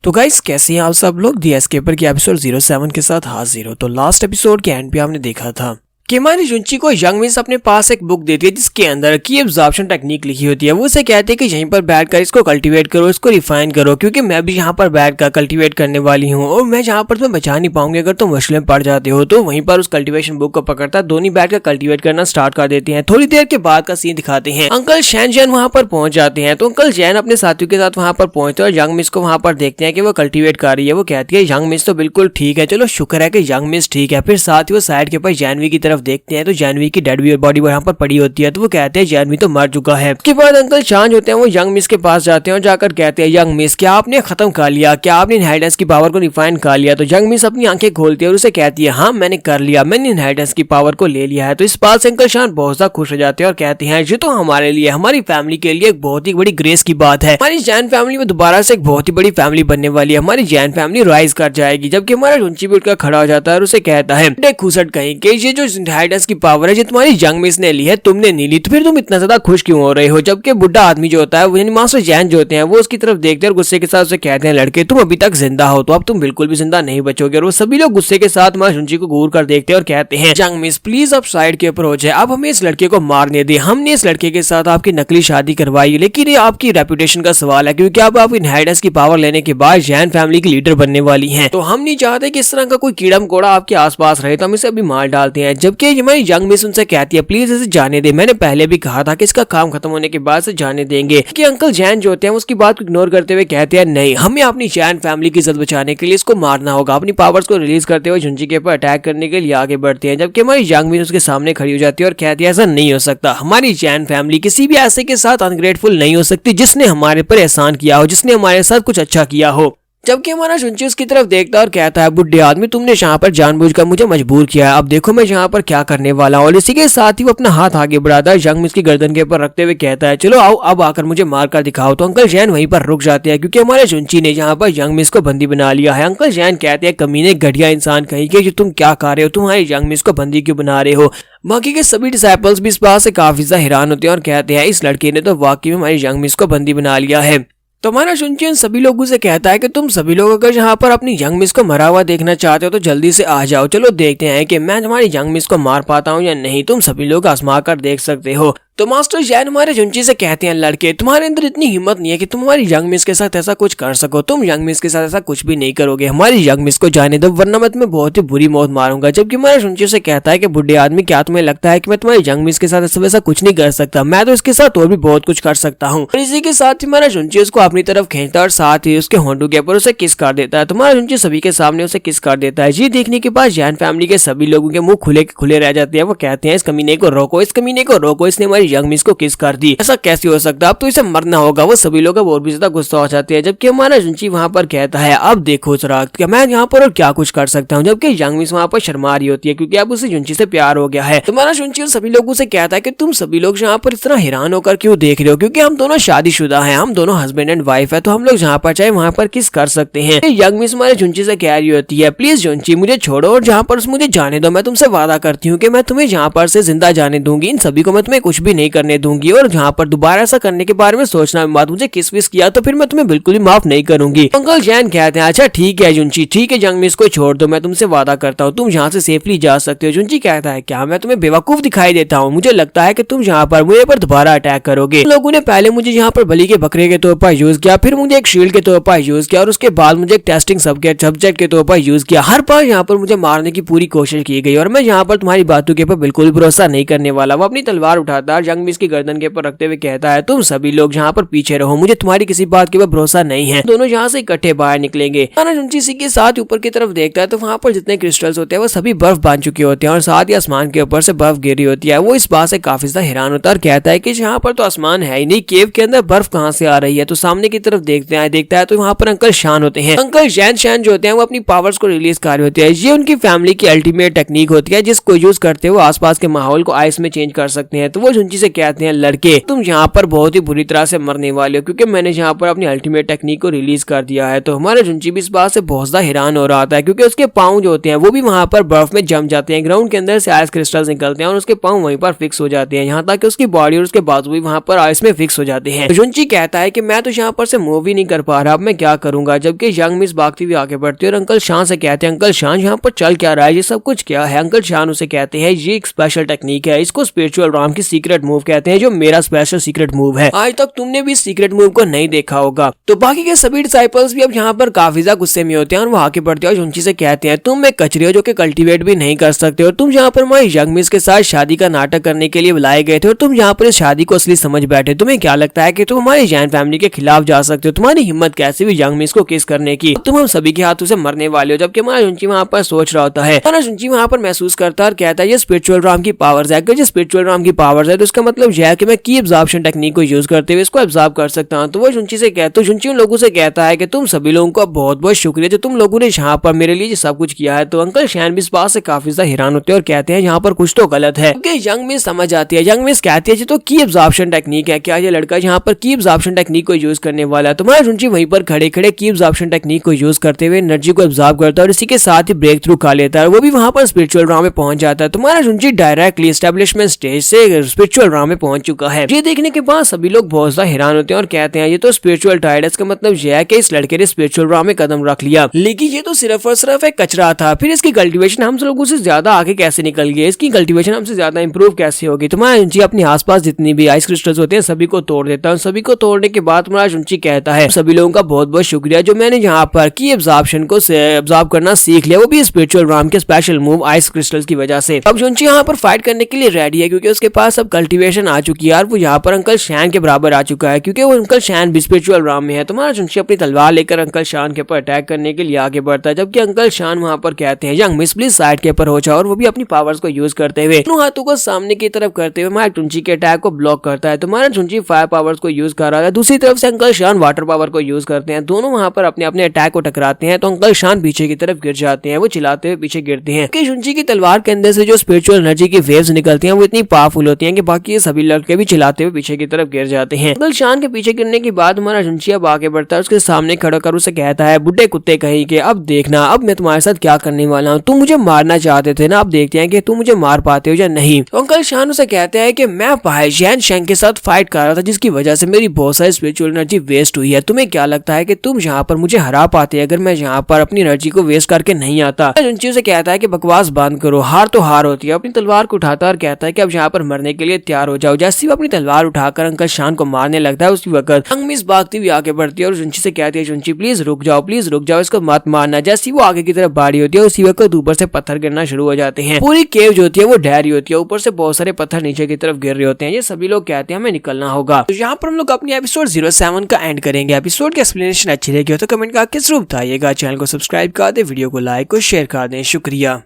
तो गाइस कैसे हैं आप सब लोग। दी एस्केपर की एपिसोड 07 के साथ हाजिर हो। तो लास्ट एपिसोड के एंड पे आपने देखा था कि हमारी जुंची को यंग मिस अपने पास एक बुक देती है जिसके अंदर की एब्जॉर्प्शन टेक्निक लिखी होती है। वो उसे कहते हैं कि यहीं पर बैठकर इसको कल्टीवेट करो, इसको रिफाइन करो, क्योंकि मैं भी यहाँ पर बैठकर कल्टीवेट करने वाली हूँ और मैं यहाँ पर तुम्हें बचा नहीं पाऊंगी अगर तुम मुश्किल में पड़ जाते हो। तो वहीं पर उस कल्टीवेशन बुक को पकड़ता दोनों बैठकर कल्टीवेट करना स्टार्ट कर देते हैं। थोड़ी देर के बाद का सीन दिखाते हैं। अंकल शैन जैन वहाँ पर पहुंच जाते हैं। तो अंकल जैन अपने साथियों के साथ वहाँ पर पहुंचते हैं और यंग मिस को वहाँ पर देखते हैं कि वो कल्टीवेट कर रही है। वो कहती है यंग मिस तो बिल्कुल ठीक है, चलो शुक्र है कि यंग मिस ठीक है। फिर साथ ही वो साइड के पास जानवी की तरफ देखते हैं तो जानवी की डेड बॉडी यहाँ पर पड़ी होती है। तो वो कहते हैं जानवी तो मर चुका है। उसके बाद अंकल चांज होते हैं, वो यंग मिस के पास जाते हैं और जाकर कहते हैं यंग मिस क्या आपने खत्म कर लिया, क्या आपने इनहेरिटेंस की पावर को रिफाइन कर लिया। तो यंग मिस अपनी आंखें खोलती है और उसे कहती है हाँ मैंने कर लिया, मैंने इनहेरिटेंस की पावर को ले लिया है। तो इस बात से अंकल शान बहुत ज्यादा खुश हो जाते हैं और कहते हैं ये तो हमारे लिए, हमारी फैमिली के लिए एक बहुत ही बड़ी ग्रेस की बात है। हमारी जैन फैमिली में दोबारा से एक बहुत ही बड़ी फैमिली बनने वाली है, हमारी जैन फैमिली राइज कर जाएगी। जबकि हमारा रुंची भी उठकर खड़ा हो जाता है और उसे कहता है खुसट कहीं कि ये जो इनहेरिटेंस की पावर है जो तुम्हारी यंग मिस ने ली है तुमने नहीं ली, तो फिर तुम इतना ज्यादा खुश क्यों हो रहे हो। जबकि बुढ़ा आदमी जो होता है वो यानी मास्टर जैन जो होते हैं वो उसकी तरफ देखते हैं और गुस्से के साथ उसे कहते हैं लड़के तुम अभी तक जिंदा हो तो अब तुम बिल्कुल भी जिंदा नहीं बचोगे। और वो सभी लोग गुस्से के साथ हमारे रुंची को घूर कर देखते हैं और कहते हैं यंग मिस प्लीज अब साइड के ऊपर हो जाए, अब हमें इस लड़के को मारने दे। हमने इस लड़के के साथ आपकी नकली शादी करवाई लेकिन ये आपकी रेपुटेशन का सवाल है क्योंकि अब आप इनहेरिटेंस की पावर लेने के बाद जैन फैमिली की लीडर बनने वाली हैं। तो हम नहीं चाहते कि इस तरह का कोई कीड़ा मकोड़ा आपके आसपास रहे, तो हम इसे अभी मार डालते हैं। जबकि हमारी यंग मिस उनसे कहती है प्लीज इसे जाने दे, मैंने पहले भी कहा था कि इसका काम खत्म होने के बाद से जाने देंगे। कि अंकल जैन जो होते हैं उसकी बात को इग्नोर करते हुए कहते हैं नहीं हमें अपनी जैन फैमिली की इज्जत बचाने के लिए इसको मारना होगा। अपनी पावर्स को रिलीज करते हुए झुंझी के ऊपर अटैक करने के लिए आगे बढ़ते हैं। जबकि हमारी यंग मिस उसके सामने खड़ी हो जाती है और कहती है ऐसा नहीं हो सकता, हमारी जैन फैमिली किसी भी ऐसे के साथ अनग्रेटफुल नहीं हो सकती जिसने हमारे पर एहसान किया हो, जिसने हमारे साथ कुछ अच्छा किया हो। जबकि हमारा शुंची उसकी तरफ देखता और कहता है बुढ़े आदमी तुमने यहाँ पर जानबूझकर मुझे मजबूर किया है, अब देखो मैं यहाँ पर क्या करने वाला हूँ। और इसी के साथ ही वो अपना हाथ आगे बढ़ाता है यंग मिस की गर्दन के ऊपर रखते हुए कहता है चलो आओ अब आकर मुझे मार कर दिखाओ। तो अंकल जैन वहीं पर रुक जाते हैं क्योंकि हमारे शुंची ने यहाँ पर यंग मिस को बंदी बना लिया है। अंकल जैन कहते हैं कमीने घटिया इंसान कहीं के, जो तुम क्या कर रहे हो, तुम्हारे यंग मिस को बंदी क्यों बना रहे हो। बाकी के सभी डिसाइपल्स भी इस बात से काफी ज्यादा हैरान होते हैं और कहते हैं इस लड़के ने तो वाकई में हमारी यंग मिस को बंदी बना लिया है। तो हमारा शुंची सभी लोगों से कहता है कि तुम सभी लोग अगर यहाँ पर अपनी यंग मिस को मरा हुआ देखना चाहते हो तो जल्दी से आ जाओ, चलो देखते हैं कि मैं तुम्हारी यंग मिस को मार पाता हूँ या नहीं। तुम सभी लोग आजमा कर देख सकते हो। तो मास्टर जैन हमारे झुंची से कहते हैं लड़के तुम्हारे अंदर इतनी हिम्मत नहीं है कि तुम हमारी यंग मिस के साथ ऐसा कुछ कर सको, तुम यंग मिस के साथ ऐसा कुछ भी नहीं करोगे, हमारी यंग मिस को जाने दो वरना मैं तुम्हें बहुत ही बुरी मौत मारूंगा। जबकि हमारे झुंची से कहता है कि बुढ़े आदमी क्या तुम्हें लगता है कि मैं तुम्हारी यंग मिस के साथ ऐसा वैसा कुछ नहीं कर सकता, मैं तो इसके साथ और भी बहुत कुछ कर सकता हूँ। और इसी के साथ ही हमारा झुंची उसको अपनी तरफ खींचता और साथ ही उसके होंठों के ऊपर उसे किस कर देता है। तुम्हारा झुंची सभी के सामने उसे किस कर देता है। ये देखने के बाद जैन फैमिली के सभी लोगों के मुंह खुले खुले रह जाते हैं। वो कहते हैं इस कमीने को रोको, इस कमीने को रोको, इसने हमारी यंग मिस को किस कर दी, ऐसा कैसे हो सकता है, अब तो इसे मरना होगा। वो सभी लोग और भी ज्यादा गुस्सा हो जाते हैं। जबकि हमारा झुंची वहाँ पर कहता है अब देखो चिराग क्या मैं यहाँ पर और क्या कुछ कर सकता हूँ। जबकि यंग मिस वहाँ पर शर्मा रही होती है क्योंकि अब उसे झुंची से प्यार हो गया है। तुम्हारा झुंची उन सभी लोगों से कहता है कि तुम सभी लोग यहाँ पर इस तरह हैरान होकर क्यों देख रहे हो, क्योंकि हम दोनों शादीशुदा हैं, हम दोनों हस्बैंड एंड वाइफ है, तो हम लोग जहाँ पर चाहे वहाँ पर किस कर सकते हैं। यंग मिस हमारे झुंची से कह रही होती है प्लीज झुंची मुझे छोड़ो और जहाँ पर मुझे जाने दो, मैं तुमसे वादा करती हूँ कि मैं तुम्हें यहाँ पर से जिंदा जाने दूंगी, इन सभी को मैं तुम्हें कुछ भी नहीं करने दूंगी और जहाँ पर दोबारा ऐसा करने के बारे में सोचना मत, मुझे किस विस किया तो फिर मैं तुम्हें बिल्कुल भी माफ नहीं करूंगी। अंकल जैन कहते हैं अच्छा ठीक है जुंची, ठीक है यंग मिस को छोड़ दो, मैं तुमसे वादा करता हूँ तुम यहाँ से सेफली जा सकते हो। जुंची कहता है क्या मैं तुम्हें बेवकूफ दिखाई देता हूँ, मुझे लगता है कि तुम यहाँ पर मुझे पर दोबारा अटैक करोगे। लोगों ने पहले मुझे यहाँ पर बलि के बकरे के तौर पर यूज किया, फिर मुझे एक शील्ड के तौर पर यूज किया और उसके बाद मुझे एक टेस्टिंग सब्जेक्ट के तौर पर यूज किया। हर बार यहाँ पर मुझे मारने की पूरी कोशिश की गई और मैं यहाँ पर तुम्हारी बातों के ऊपर बिल्कुल भरोसा नहीं करने वाला। वो अपनी तलवार उठाता है यंग मिस की गर्दन के ऊपर रखते हुए कहता है तुम सभी लोग यहाँ पर पीछे रहो, मुझे तुम्हारी किसी बात के ऊपर भरोसा नहीं है। दोनों यहाँ से इकट्ठे बाहर निकलेंगे। इसी के साथ ऊपर की तरफ देखता है तो वहाँ पर जितने क्रिस्टल्स होते हैं वो सभी बर्फ बांध चुके होते हैं और साथ ही आसमान के ऊपर से बर्फ गिरी होती है। वो इस बात से काफी ज्यादा हैरान होता है और कहता है कि यहाँ पर तो आसमान है ही नहीं, केव के अंदर बर्फ कहाँ से आ रही है। तो सामने की तरफ देखता है तो वहाँ पर अंकल शान होते हैं। अंकल शैन जो होते हैं वो अपनी पावर्स को रिलीज कर रहे होते हैं। ये उनकी फैमिली की अल्टीमेट टेक्निक होती है जिसको यूज करते हुए आसपास के माहौल को आइस में चेंज कर सकते हैं। तो वो झुंची जुंची से कहते हैं लड़के तुम यहाँ पर बहुत ही बुरी तरह से मरने वाले हो क्योंकि मैंने यहाँ पर अपनी अल्टीमेट टेक्निक को रिलीज कर दिया है। तो हमारा जुंची भी इस बात से बहुत ज्यादा हैरान हो रहा था क्योंकि उसके पाँव जो होते हैं वो भी वहाँ पर बर्फ में जम जाते हैं, ग्राउंड के अंदर से आइस क्रिस्टल्स निकलते हैं और उसके पाँव वहीं पर फिक्स हो जाते हैं, यहाँ तक कि उसकी बॉडी और उसके बाजू भी वहाँ पर आइस में फिक्स हो जाते हैं। जुंची कहता है कि मैं तो यहाँ पर से मूव ही नहीं कर पा रहा, अब मैं क्या करूंगा। जबकि यंग मिस भागती हुई आगे बढ़ती है और अंकल शान से कहते हैं अंकल शान यहाँ पर चल क्या रहा है, ये सब कुछ क्या है। अंकल शान उसे कहते हैं ये एक स्पेशल टेक्निक है, इसको स्पिरिचुअल राम की सीक्रेट मूव कहते हैं, जो मेरा स्पेशल सीक्रेट मूव है। आज तक तुमने भी सीक्रेट मूव को नहीं देखा होगा। तो बाकी के सभी डिसाइपल्स भी अब यहाँ पर काफी ज्यादा गुस्से में होते हैं और वो आगे बढ़ते हैं और जुंची से कहते हैं तुम एक कचरे हो जो कि कल्टीवेट भी नहीं कर सकते हो, तुम यहाँ पर हमारे यंग मिस के साथ शादी का नाटक करने के लिए बुलाए गए थे और तुम यहाँ पर इस शादी को असली समझ बैठे। तुम्हें क्या लगता है कि तुम हमारे जैन फैमिली के खिलाफ जा सकते हो? तुम्हारी हिम्मत कैसे भी यंग मिस को किस करने की? तुम हम सभी के हाथों से मरने वाले हो। जबकि हमारा जुंची वहाँ पर सोच रहा होता है, हमारा जुंची वहाँ पर महसूस करता है और कहता है ये स्पिरिचुअल राम की पावर्स है। अगर ये स्पिरिचुअल राम की पावर्स है तो इसका मतलब यह है कि मैं की एब्जॉर्प्शन टेक्निक को यूज करते हुए इसको एब्जॉर्ब कर सकता हूँ। तो वो जुंची से कहता है, जुंची उन लोगों से कहता है कि तुम सभी लोगों का बहुत बहुत शुक्रिया जो तुम लोगों ने यहाँ पर मेरे लिए सब कुछ किया है। तो अंकल शैन भी इस बात से काफी ज्यादा हैरान होते हैं और कहते हैं यहाँ पर कुछ तो गलत है। क्योंकि यंग मिस समझ आती है, यंग मिस कहती है तो की एब्जॉर्प्शन टेक्निक है, क्या ये लड़का यहाँ पर की एब्जॉर्प्शन टेक्निक को यूज करने वाला है? तुम्हारा जुंची वहीं पर खड़े खड़े की एब्जॉर्प्शन टेक्निक को यूज करते हुए एनर्जी को एब्जॉर्ब करता है और इसी के साथ ही ब्रेक थ्रू खा लेता है, वो भी वहां पर स्पिरिचुअल राम में पहुंच जाता है। तुम्हारा जुंची डायरेक्टली एस्टेब्लिशमेंट स्टेज से स्पिरिचुअल राम में पहुंच चुका है। ये देखने के बाद सभी लोग बहुत ज्यादा हैरान होते हैं और कहते हैं ये तो स्पिरिचुअल टाइड है, इसका मतलब यह है कि इस लड़के ने स्पिरिचुअल राम में कदम रख लिया। लेकिन ये तो सिर्फ और सिर्फ एक कचरा था, फिर इसकी कल्टीवेशन हम लोगों से ज्यादा आगे कैसे निकल गई, इसकी कल्टीवेशन हमसे ज्यादा इंप्रूव कैसे होगी? तुम्हारा जुंची अपने आसपास जितनी भी आइस क्रिस्टल्स होते हैं सभी को तोड़ देता है। सभी को तोड़ने के बाद तुम्हारा जुंची कहता है सभी लोगों का बहुत बहुत शुक्रिया जो मैंने यहाँ पर की एब्जॉर्प्शन को एब्जॉर्ब करना सीख लिया, वो भी स्पिरिचुअल राम के स्पेशल मूव आइस क्रिस्टल्स की वजह से। अब जुंची यहाँ पर फाइट करने के लिए रेडी है क्योंकि उसके पास अब कल्टीवेशन आ चुकी है और वो यहाँ पर अंकल शैन के बराबर आ चुका है क्योंकि वो अंकल शैन भी स्पिरिचुअल राम में है। तुम्हारा जुंची अपनी तलवार लेकर अंकल शान के ऊपर अटैक करने के लिए आगे बढ़ता है, जबकि अंकल शान वहाँ पर कहते हैं यंग मिस प्लीज साइड के ऊपर हो जाओ, और वो भी अपनी पावर्स को यूज करते हुए दोनों हाथों को सामने की तरफ करते हुए हमारे जुंची के अटैक को ब्लॉक करता है। तुम्हारा जुंची फायर पावर्स को यूज कर रहा है, दूसरी तरफ से अंकल शान वाटर पावर को यूज करते हैं। दोनों वहाँ पर अपने अपने अटैक को टकराते हैं तो अंकल शान पीछे की तरफ गिर जाते हैं, वो चिल्लाते हुए पीछे गिरते हैं। जुंची की तलवार के अंदर से जो स्पिरिचुअल एनर्जी की वेव्स निकलती हैं वो इतनी पावरफुल होती हैं कि बाकी ये सभी लड़के भी चिल्लाते हुए पीछे की तरफ गिर जाते हैं। अंकल शान के पीछे गिरने के बाद हमारा जुंची अब आगे बढ़ता है, उसके सामने खड़ा कर उसे कहता है बुड्ढे कुत्ते कहीं के, अब देखना अब मैं तुम्हारे साथ क्या करने वाला हूँ, तुम मुझे मारना चाहते थे ना, अब देखते हैं कि तुम मुझे मार पाते हो या नहीं। अंकल शान उसे कहते हैं कि मैं पाइजैन शेंग के साथ फाइट कर रहा था जिसकी वजह से मेरी बहुत सारी स्पिरिचुअल एनर्जी वेस्ट हुई है। तुम्हें क्या लगता है कि तुम यहाँ पर मुझे हरा पाते अगर मैं यहाँ पर अपनी एनर्जी को वेस्ट करके नहीं आता? जुंची से कहता है कि बकवास बंद करो, हार तो हार होती है। अपनी तलवार को उठाता और कहता है कि अब यहाँ पर मरने के लिए तैयार हो जाओ। जैसे वो अपनी तलवार उठाकर अंकल शान को मारने लगता है उसी वक्त यंग मिस भागती हुई आगे बढ़ती है और जुंची से कहती है जुंची प्लीज रुक जाओ, इसको मत मारना। जैसी वो आगे की तरफ बाड़ी होती है उसी वक्त ऊपर से पत्थर गिरना शुरू हो जाते हैं। पूरी केव जो होती है वो ढहरी होती है, ऊपर से बहुत सारे पत्थर नीचे की तरफ गिर रहे होते हैं। ये सभी लोग कहते हैं हमें निकलना होगा। तो यहाँ पर हम लोग अपनी एपिसोड 07 का एंड करेंगे। एपिसोड की एक्सप्लेनेशन अच्छी लगी हो तो कमेंट करके जरूर बताइएगा। चैनल को सब्सक्राइब कर दे, वीडियो को लाइक और शेयर कर दें। शुक्रिया।